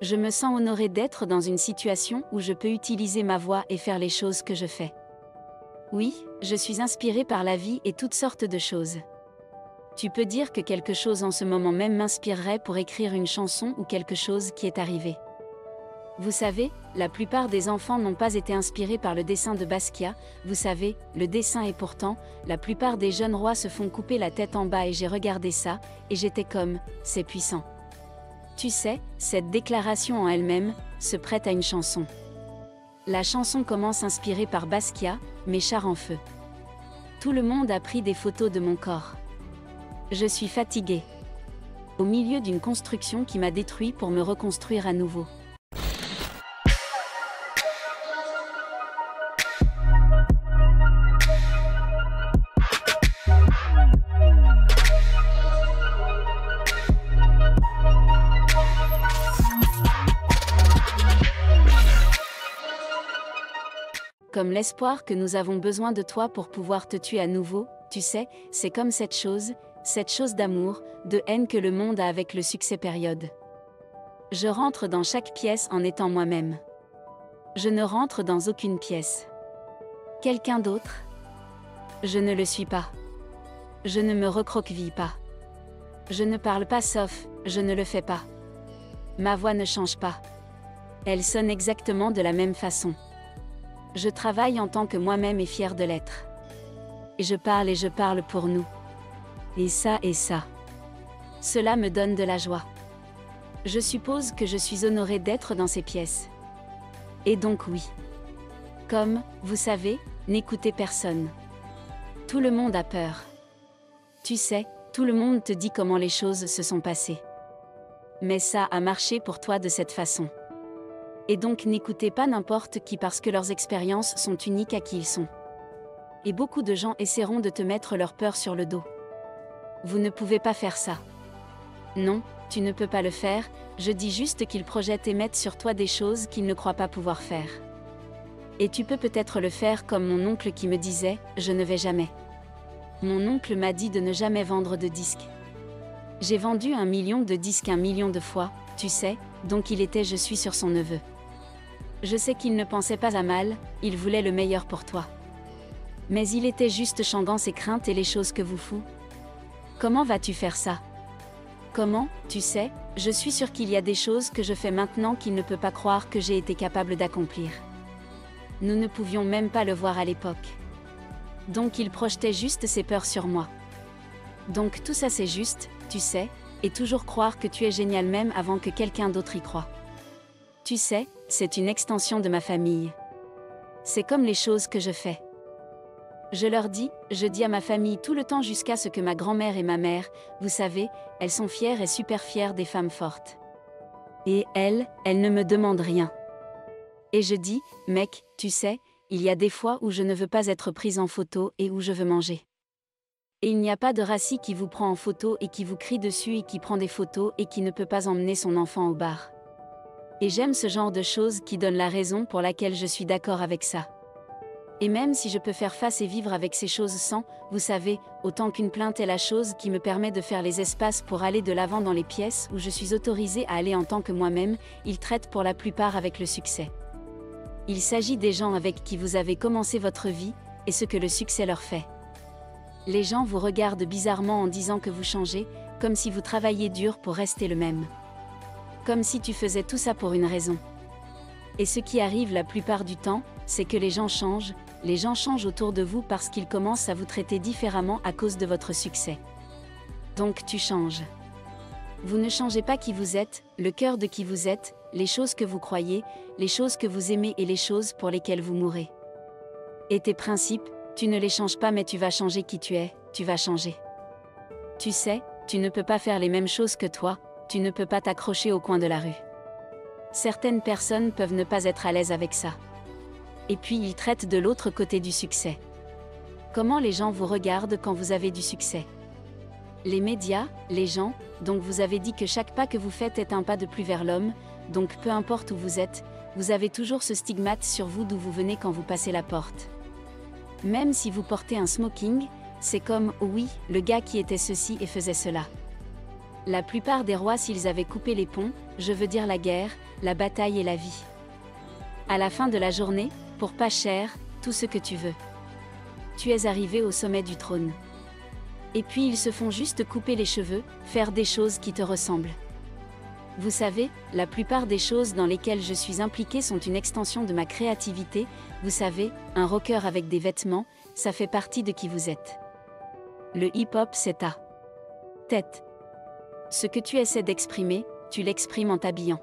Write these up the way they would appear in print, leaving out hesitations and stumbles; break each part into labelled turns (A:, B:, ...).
A: Je me sens honorée d'être dans une situation où je peux utiliser ma voix et faire les choses que je fais. Oui, je suis inspirée par la vie et toutes sortes de choses. Tu peux dire que quelque chose en ce moment même m'inspirerait pour écrire une chanson ou quelque chose qui est arrivé. Vous savez, la plupart des enfants n'ont pas été inspirés par le dessin de Basquiat, vous savez, le dessin et pourtant, la plupart des jeunes rois se font couper la tête en bas et j'ai regardé ça, et j'étais comme, c'est puissant. Tu sais, cette déclaration en elle-même, se prête à une chanson. La chanson commence inspirée par Basquiat, mes chars en feu. Tout le monde a pris des photos de mon corps. Je suis fatiguée. Au milieu d'une construction qui m'a détruit pour me reconstruire à nouveau. Comme l'espoir que nous avons besoin de toi pour pouvoir te tuer à nouveau, tu sais, c'est comme cette chose d'amour, de haine que le monde a avec le succès période. Je rentre dans chaque pièce en étant moi-même. Je ne rentre dans aucune pièce. Quelqu'un d'autre? Je ne le suis pas. Je ne me recroqueville pas. Je ne parle pas sauf, je ne le fais pas. Ma voix ne change pas. Elle sonne exactement de la même façon. Je travaille en tant que moi-même et fière de l'être. Et je parle pour nous. Et ça. Cela me donne de la joie. Je suppose que je suis honorée d'être dans ces pièces. Et donc oui. Comme, vous savez, n'écoutez personne. Tout le monde a peur. Tu sais, tout le monde te dit comment les choses se sont passées. Mais ça a marché pour toi de cette façon. Et donc n'écoutez pas n'importe qui parce que leurs expériences sont uniques à qui ils sont. Et beaucoup de gens essaieront de te mettre leur peur sur le dos. Vous ne pouvez pas faire ça. Non, tu ne peux pas le faire, je dis juste qu'ils projettent et mettent sur toi des choses qu'ils ne croient pas pouvoir faire. Et tu peux peut-être le faire comme mon oncle qui me disait, je ne vais jamais. Mon oncle m'a dit de ne jamais vendre de disques. J'ai vendu 1 million de disques 1 million de fois, tu sais, donc il était je suis sur son neveu. Je sais qu'il ne pensait pas à mal, il voulait le meilleur pour toi. Mais il était juste chantant ses craintes et les choses que vous fous. Comment vas-tu faire ça? Comment, tu sais, je suis sûre qu'il y a des choses que je fais maintenant qu'il ne peut pas croire que j'ai été capable d'accomplir. Nous ne pouvions même pas le voir à l'époque. Donc il projetait juste ses peurs sur moi. Donc tout ça c'est juste, tu sais, et toujours croire que tu es génial même avant que quelqu'un d'autre y croie. Tu sais, c'est une extension de ma famille. C'est comme les choses que je fais. Je dis à ma famille tout le temps jusqu'à ce que ma grand-mère et ma mère, vous savez, elles sont fières et super fières des femmes fortes. Et elles ne me demandent rien. Et je dis, mec, tu sais, il y a des fois où je ne veux pas être prise en photo et où je veux manger. Et il n'y a pas de raci qui vous prend en photo et qui vous crie dessus et qui prend des photos et qui ne peut pas emmener son enfant au bar. Et j'aime ce genre de choses qui donnent la raison pour laquelle je suis d'accord avec ça. Et même si je peux faire face et vivre avec ces choses sans, vous savez, autant qu'une plainte est la chose qui me permet de faire les espaces pour aller de l'avant dans les pièces où je suis autorisée à aller en tant que moi-même, ils traitent pour la plupart avec le succès. Il s'agit des gens avec qui vous avez commencé votre vie, et ce que le succès leur fait. Les gens vous regardent bizarrement en disant que vous changez, comme si vous travailliez dur pour rester le même. Comme si tu faisais tout ça pour une raison. Et ce qui arrive la plupart du temps, c'est que les gens changent autour de vous parce qu'ils commencent à vous traiter différemment à cause de votre succès. Donc tu changes. Vous ne changez pas qui vous êtes, le cœur de qui vous êtes, les choses que vous croyez, les choses que vous aimez et les choses pour lesquelles vous mourrez. Et tes principes, tu ne les changes pas mais tu vas changer qui tu es, tu vas changer. Tu sais, tu ne peux pas faire les mêmes choses que toi, tu ne peux pas t'accrocher au coin de la rue. Certaines personnes peuvent ne pas être à l'aise avec ça. Et puis ils traitent de l'autre côté du succès. Comment les gens vous regardent quand vous avez du succès? Les médias, les gens, donc vous avez dit que chaque pas que vous faites est un pas de plus vers l'homme, donc peu importe où vous êtes, vous avez toujours ce stigmate sur vous d'où vous venez quand vous passez la porte. Même si vous portez un smoking, c'est comme, oh oui, le gars qui était ceci et faisait cela. La plupart des rois s'ils avaient coupé les ponts, je veux dire la guerre, la bataille et la vie. À la fin de la journée, pour pas cher, tout ce que tu veux. Tu es arrivé au sommet du trône. Et puis ils se font juste couper les cheveux, faire des choses qui te ressemblent. Vous savez, la plupart des choses dans lesquelles je suis impliquée sont une extension de ma créativité, vous savez, un rocker avec des vêtements, ça fait partie de qui vous êtes. Le hip-hop c'est ta tête. Ce que tu essaies d'exprimer, tu l'exprimes en t'habillant.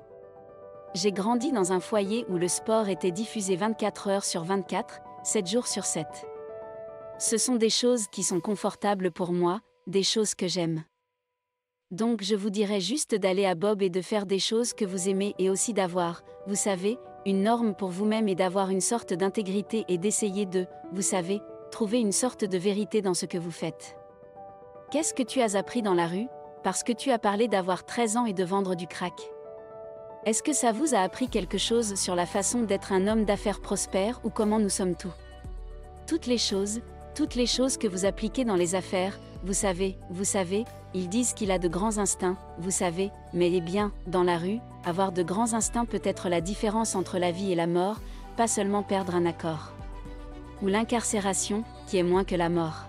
A: J'ai grandi dans un foyer où le sport était diffusé 24 heures sur 24, 7 jours sur 7. Ce sont des choses qui sont confortables pour moi, des choses que j'aime. Donc je vous dirais juste d'aller à Bob et de faire des choses que vous aimez et aussi d'avoir, vous savez, une norme pour vous-même et d'avoir une sorte d'intégrité et d'essayer de, vous savez, trouver une sorte de vérité dans ce que vous faites. Qu'est-ce que tu as appris dans la rue, parce que tu as parlé d'avoir 13 ans et de vendre du crack? Est-ce que ça vous a appris quelque chose sur la façon d'être un homme d'affaires prospère ou comment nous sommes tous? Toutes les choses que vous appliquez dans les affaires, vous savez, ils disent qu'il a de grands instincts, vous savez, mais eh bien, dans la rue, avoir de grands instincts peut être la différence entre la vie et la mort, pas seulement perdre un accord. Ou l'incarcération, qui est moins que la mort.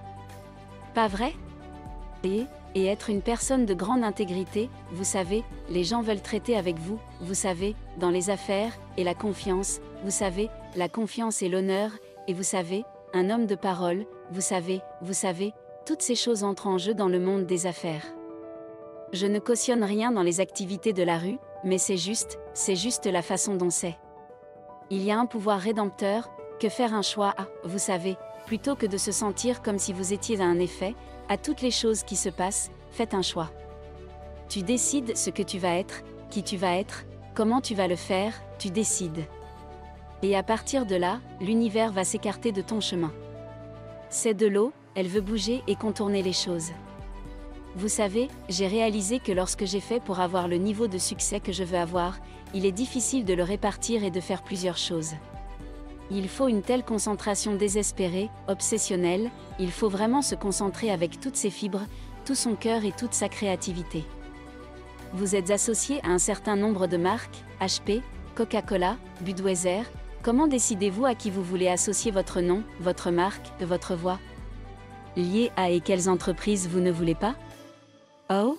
A: Pas vrai? Et être une personne de grande intégrité, vous savez, les gens veulent traiter avec vous, vous savez, dans les affaires, et la confiance, vous savez, la confiance et l'honneur, et vous savez, un homme de parole, vous savez, toutes ces choses entrent en jeu dans le monde des affaires. Je ne cautionne rien dans les activités de la rue, mais c'est juste la façon dont c'est. Il y a un pouvoir rédempteur, que faire un choix à, vous savez, plutôt que de se sentir comme si vous étiez à un effet, à toutes les choses qui se passent, faites un choix. Tu décides ce que tu vas être, qui tu vas être, comment tu vas le faire, tu décides. Et à partir de là, l'univers va s'écarter de ton chemin. C'est de l'eau, elle veut bouger et contourner les choses. Vous savez, j'ai réalisé que lorsque j'ai fait pour avoir le niveau de succès que je veux avoir, il est difficile de le répartir et de faire plusieurs choses. Il faut une telle concentration désespérée, obsessionnelle, il faut vraiment se concentrer avec toutes ses fibres, tout son cœur et toute sa créativité. Vous êtes associé à un certain nombre de marques, HP, Coca-Cola, Budweiser, comment décidez-vous à qui vous voulez associer votre nom, votre marque, votre voix? Lié à et quelles entreprises vous ne voulez pas? Oh?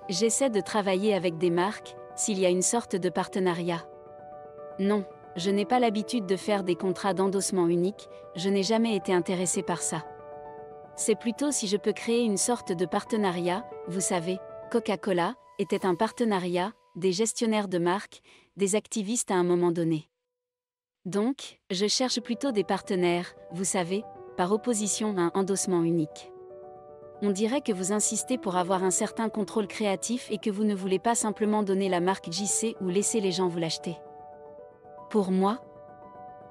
A: J'essaie de travailler avec des marques, s'il y a une sorte de partenariat. Non. Je n'ai pas l'habitude de faire des contrats d'endossement unique, je n'ai jamais été intéressée par ça. C'est plutôt si je peux créer une sorte de partenariat, vous savez, Coca-Cola était un partenariat, des gestionnaires de marque, des activistes à un moment donné. Donc, je cherche plutôt des partenaires, vous savez, par opposition à un endossement unique. On dirait que vous insistez pour avoir un certain contrôle créatif et que vous ne voulez pas simplement donner la marque JC ou laisser les gens vous l'acheter. Pour moi,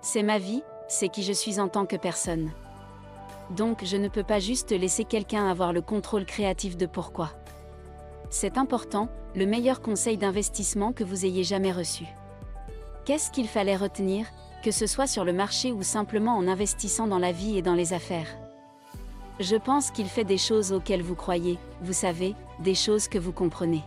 A: c'est ma vie, c'est qui je suis en tant que personne. Donc je ne peux pas juste laisser quelqu'un avoir le contrôle créatif de pourquoi. C'est important, le meilleur conseil d'investissement que vous ayez jamais reçu. Qu'est-ce qu'il fallait retenir, que ce soit sur le marché ou simplement en investissant dans la vie et dans les affaires? Je pense qu'il fait des choses auxquelles vous croyez, vous savez, des choses que vous comprenez.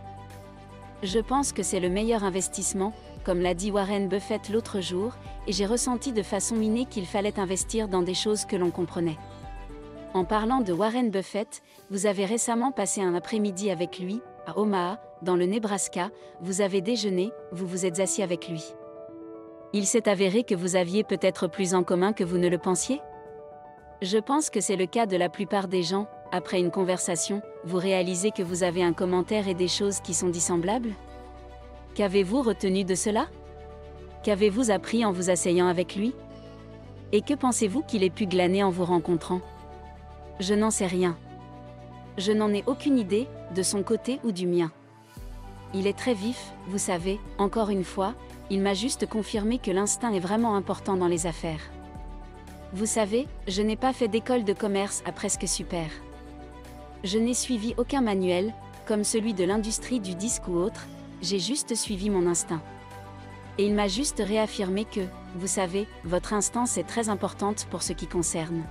A: Je pense que c'est le meilleur investissement, comme l'a dit Warren Buffett l'autre jour, et j'ai ressenti de façon innée qu'il fallait investir dans des choses que l'on comprenait. En parlant de Warren Buffett, vous avez récemment passé un après-midi avec lui, à Omaha, dans le Nebraska, vous avez déjeuné, vous vous êtes assis avec lui. Il s'est avéré que vous aviez peut-être plus en commun que vous ne le pensiez? Je pense que c'est le cas de la plupart des gens, après une conversation, vous réalisez que vous avez un commentaire et des choses qui sont dissemblables? Qu'avez-vous retenu de cela? Qu'avez-vous appris en vous asseyant avec lui? Et que pensez-vous qu'il ait pu glaner en vous rencontrant? Je n'en sais rien. Je n'en ai aucune idée, de son côté ou du mien. Il est très vif, vous savez, encore une fois, il m'a juste confirmé que l'instinct est vraiment important dans les affaires. Vous savez, je n'ai pas fait d'école de commerce à presque super. Je n'ai suivi aucun manuel, comme celui de l'industrie du disque ou autre, j'ai juste suivi mon instinct. Et il m'a juste réaffirmé que, vous savez, votre instinct c'est très importante pour ce qui concerne.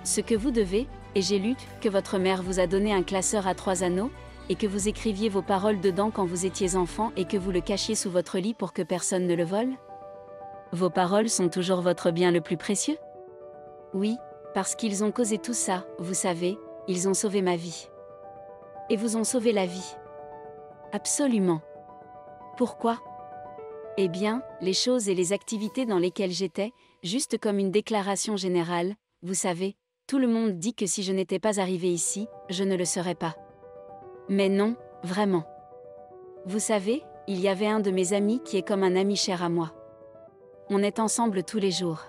A: Ce que vous devez, et j'ai lu que votre mère vous a donné un classeur à 3 anneaux, et que vous écriviez vos paroles dedans quand vous étiez enfant et que vous le cachiez sous votre lit pour que personne ne le vole? Vos paroles sont toujours votre bien le plus précieux? Oui, parce qu'ils ont causé tout ça, vous savez, ils ont sauvé ma vie. Et vous ont sauvé la vie. Absolument. Pourquoi? Eh bien, les choses et les activités dans lesquelles j'étais, juste comme une déclaration générale, vous savez, tout le monde dit que si je n'étais pas arrivé ici, je ne le serais pas. Mais non, vraiment. Vous savez, il y avait un de mes amis qui est comme un ami cher à moi. On est ensemble tous les jours.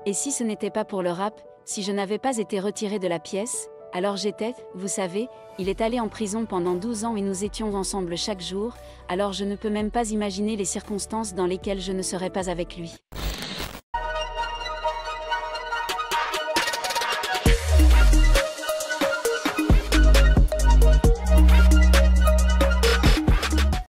A: Et si ce n'était pas pour le rap, si je n'avais pas été retiré de la pièce, alors j'étais, vous savez, il est allé en prison pendant 12 ans et nous étions ensemble chaque jour, alors je ne peux même pas imaginer les circonstances dans lesquelles je ne serais pas avec lui.